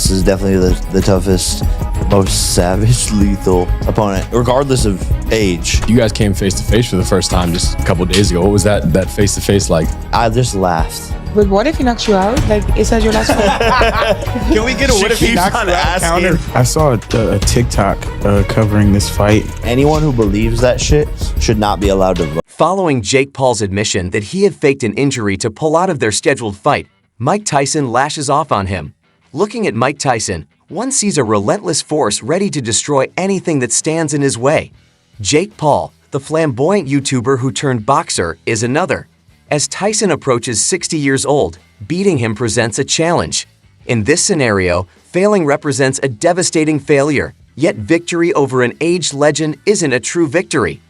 This is definitely the toughest, most savage, lethal opponent, regardless of age. You guys came face to face for the first time just a couple days ago. What was that face to face like? I just laughed. But what if he knocks you out? Like, is that your last fight? Can we get a what if he knocks you out counter? I saw a TikTok covering this fight. Anyone who believes that shit should not be allowed to vote. Following Jake Paul's admission that he had faked an injury to pull out of their scheduled fight, Mike Tyson lashes off on him. Looking at Mike Tyson, one sees a relentless force ready to destroy anything that stands in his way. Jake Paul, the flamboyant YouTuber who turned boxer, is another. As Tyson approaches 60 years old, beating him presents a challenge. In this scenario, failing represents a devastating failure, yet victory over an aged legend isn't a true victory.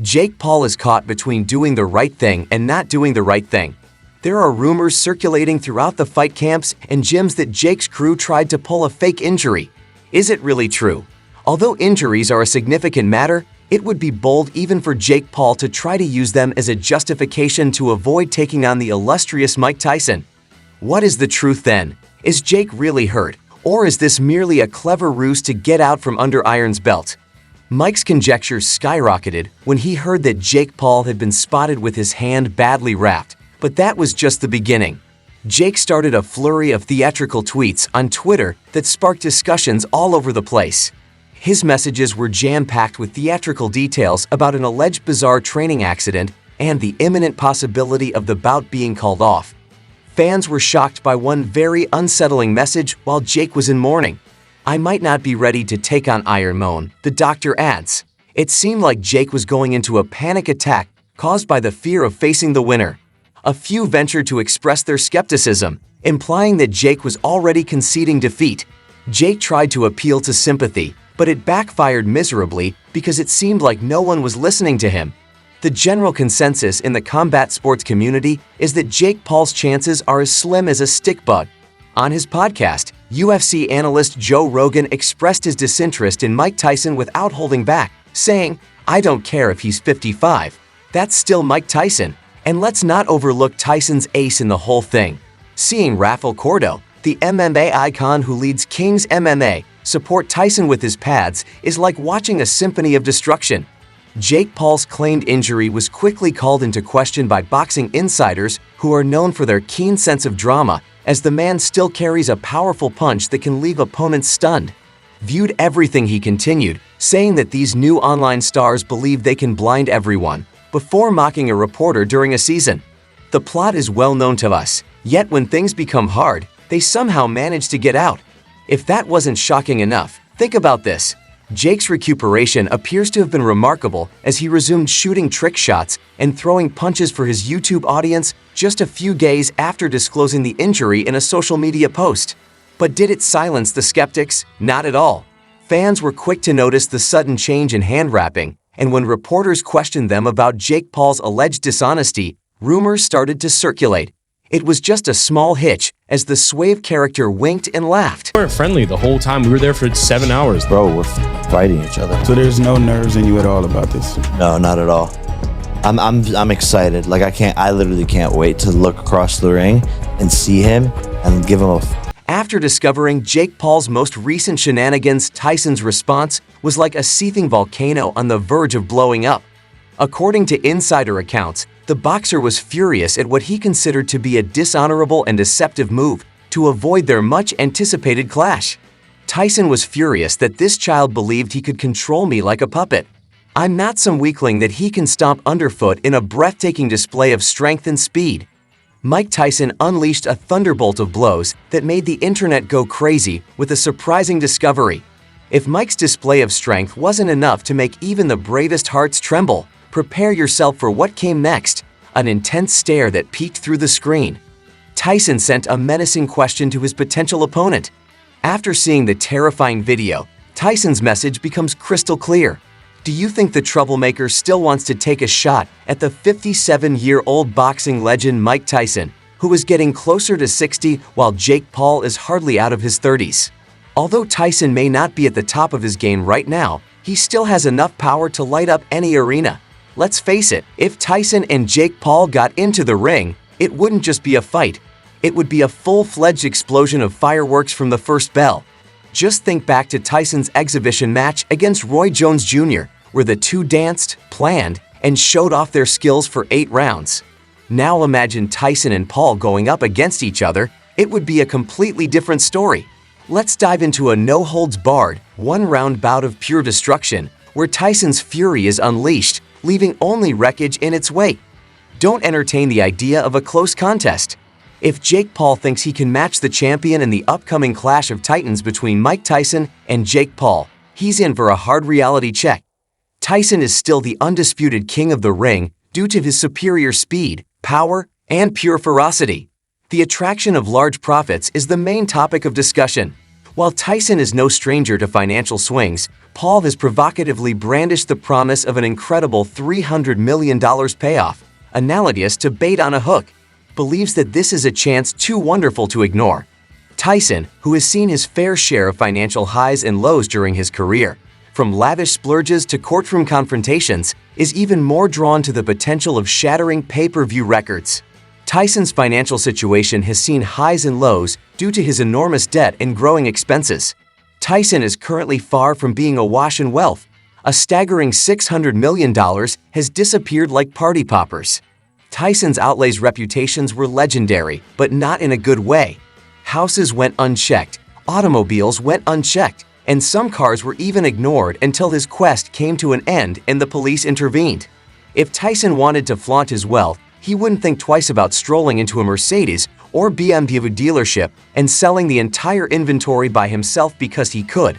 Jake Paul is caught between doing the right thing and not doing the right thing. There are rumors circulating throughout the fight camps and gyms that Jake's crew tried to pull a fake injury. Is it really true? Although injuries are a significant matter, it would be bold even for Jake Paul to try to use them as a justification to avoid taking on the illustrious Mike Tyson. What is the truth then? Is Jake really hurt? Or is this merely a clever ruse to get out from under Iron's belt? Mike's conjectures skyrocketed when he heard that Jake Paul had been spotted with his hand badly wrapped, but that was just the beginning. Jake started a flurry of theatrical tweets on Twitter that sparked discussions all over the place. His messages were jam-packed with theatrical details about an alleged bizarre training accident and the imminent possibility of the bout being called off. Fans were shocked by one very unsettling message while Jake was in mourning. "I might not be ready to take on Iron Man," the doctor adds. It seemed like Jake was going into a panic attack caused by the fear of facing the winner. A few ventured to express their skepticism, implying that Jake was already conceding defeat. Jake tried to appeal to sympathy, but it backfired miserably because it seemed like no one was listening to him. The general consensus in the combat sports community is that Jake Paul's chances are as slim as a stick bug. On his podcast, UFC analyst Joe Rogan expressed his disinterest in Mike Tyson without holding back, saying, "I don't care if he's 55. That's still Mike Tyson. And let's not overlook Tyson's ace in the whole thing." Seeing Rafael Cordo, the MMA icon who leads King's MMA, support Tyson with his pads is like watching a symphony of destruction. Jake Paul's claimed injury was quickly called into question by boxing insiders who are known for their keen sense of drama, as the man still carries a powerful punch that can leave opponents stunned. Viewed everything, he continued, saying that these new online stars believe they can blind everyone, before mocking a reporter during a season. The plot is well known to us, yet when things become hard, they somehow manage to get out. If that wasn't shocking enough, think about this. Jake's recuperation appears to have been remarkable as he resumed shooting trick shots and throwing punches for his YouTube audience just a few days after disclosing the injury in a social media post. But did it silence the skeptics? Not at all. Fans were quick to notice the sudden change in hand wrapping, and when reporters questioned them about Jake Paul's alleged dishonesty, rumors started to circulate. It was just a small hitch as the suave character winked and laughed. We weren't friendly the whole time. We were there for 7 hours. Bro, we're fighting each other. So there's no nerves in you at all about this? No, not at all. I'm excited. Like I literally can't wait to look across the ring and see him and give him a After discovering Jake Paul's most recent shenanigans, Tyson's response was like a seething volcano on the verge of blowing up. According to insider accounts, the boxer was furious at what he considered to be a dishonorable and deceptive move to avoid their much-anticipated clash. Tyson was furious that this child believed he could control me like a puppet. "I'm not some weakling that he can stomp underfoot in a breathtaking display of strength and speed." Mike Tyson unleashed a thunderbolt of blows that made the internet go crazy with a surprising discovery. If Mike's display of strength wasn't enough to make even the bravest hearts tremble, prepare yourself for what came next, an intense stare that peeked through the screen. Tyson sent a menacing question to his potential opponent. After seeing the terrifying video, Tyson's message becomes crystal clear. Do you think the troublemaker still wants to take a shot at the 57-year-old boxing legend Mike Tyson, who is getting closer to 60 while Jake Paul is hardly out of his 30s? Although Tyson may not be at the top of his game right now, he still has enough power to light up any arena. Let's face it, if Tyson and Jake Paul got into the ring, it wouldn't just be a fight. It would be a full-fledged explosion of fireworks from the first bell. Just think back to Tyson's exhibition match against Roy Jones Jr., where the two danced, planned, and showed off their skills for 8 rounds. Now imagine Tyson and Paul going up against each other. It would be a completely different story. Let's dive into a no-holds-barred, one-round bout of pure destruction, where Tyson's fury is unleashed, leaving only wreckage in its wake. Don't entertain the idea of a close contest. If Jake Paul thinks he can match the champion in the upcoming clash of titans between Mike Tyson and Jake Paul, he's in for a hard reality check. Tyson is still the undisputed king of the ring due to his superior speed, power, and pure ferocity. The attraction of large profits is the main topic of discussion. While Tyson is no stranger to financial swings, Paul has provocatively brandished the promise of an incredible $300 million payoff, analogous to bait on a hook, believes that this is a chance too wonderful to ignore. Tyson, who has seen his fair share of financial highs and lows during his career, from lavish splurges to courtroom confrontations, is even more drawn to the potential of shattering pay-per-view records. Tyson's financial situation has seen highs and lows due to his enormous debt and growing expenses. Tyson is currently far from being awash in wealth. A staggering $600 million has disappeared like party poppers. Tyson's outlays' reputations were legendary, but not in a good way. Houses went unchecked, automobiles went unchecked, and some cars were even ignored until his quest came to an end and the police intervened. If Tyson wanted to flaunt his wealth, he wouldn't think twice about strolling into a Mercedes or BMW dealership and selling the entire inventory by himself because he could.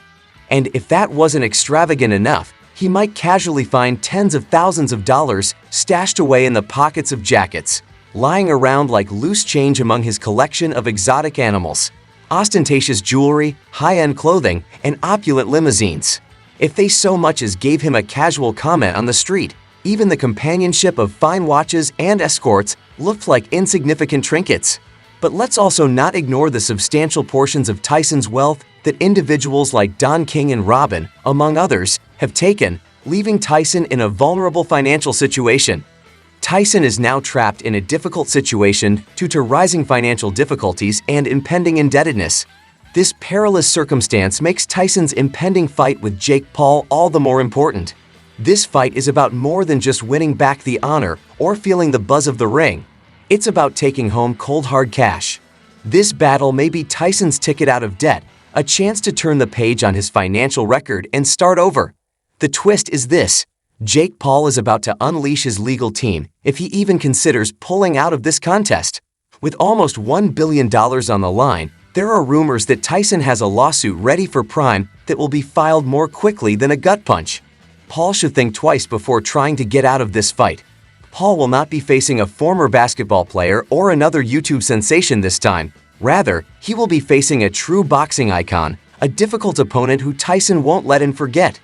And if that wasn't extravagant enough, he might casually find tens of thousands of dollars stashed away in the pockets of jackets, lying around like loose change among his collection of exotic animals, ostentatious jewelry, high-end clothing, and opulent limousines. If they so much as gave him a casual comment on the street, even the companionship of fine watches and escorts looked like insignificant trinkets. But let's also not ignore the substantial portions of Tyson's wealth that individuals like Don King and Robin, among others, have taken, leaving Tyson in a vulnerable financial situation. Tyson is now trapped in a difficult situation due to rising financial difficulties and impending indebtedness. This perilous circumstance makes Tyson's impending fight with Jake Paul all the more important. This fight is about more than just winning back the honor or feeling the buzz of the ring. It's about taking home cold hard cash. This battle may be Tyson's ticket out of debt, a chance to turn the page on his financial record and start over. The twist is this: Jake Paul is about to unleash his legal team if he even considers pulling out of this contest. With almost $1 billion on the line, there are rumors that Tyson has a lawsuit ready for prime that will be filed more quickly than a gut punch. Paul should think twice before trying to get out of this fight. Paul will not be facing a former basketball player or another YouTube sensation this time. Rather, he will be facing a true boxing icon, a difficult opponent who Tyson won't let him forget.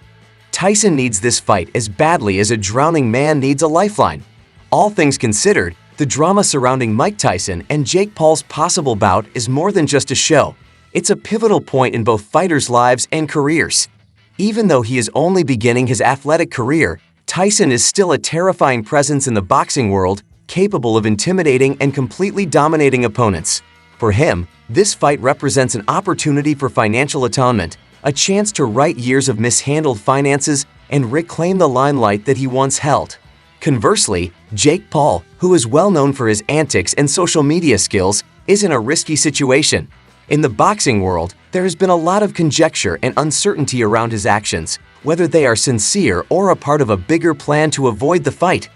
Tyson needs this fight as badly as a drowning man needs a lifeline. All things considered, the drama surrounding Mike Tyson and Jake Paul's possible bout is more than just a show. It's a pivotal point in both fighters' lives and careers. Even though he is only beginning his athletic career, Tyson is still a terrifying presence in the boxing world, capable of intimidating and completely dominating opponents. For him, this fight represents an opportunity for financial atonement, a chance to right years of mishandled finances and reclaim the limelight that he once held. Conversely, Jake Paul, who is well known for his antics and social media skills, is in a risky situation. In the boxing world, there has been a lot of conjecture and uncertainty around his actions, whether they are sincere or a part of a bigger plan to avoid the fight.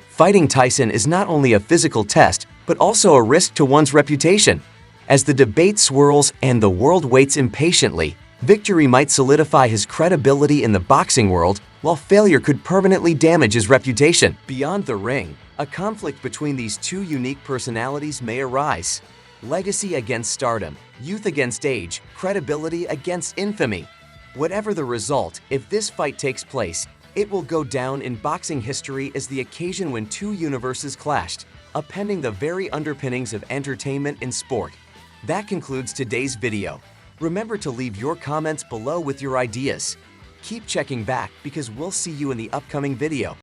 Fighting Tyson is not only a physical test, but also a risk to one's reputation. As the debate swirls and the world waits impatiently, victory might solidify his credibility in the boxing world, while failure could permanently damage his reputation. Beyond the ring, a conflict between these two unique personalities may arise. Legacy against stardom, youth against age, credibility against infamy. Whatever the result, if this fight takes place, it will go down in boxing history as the occasion when two universes clashed, upending the very underpinnings of entertainment and sport. That concludes today's video. Remember to leave your comments below with your ideas. Keep checking back because we'll see you in the upcoming video.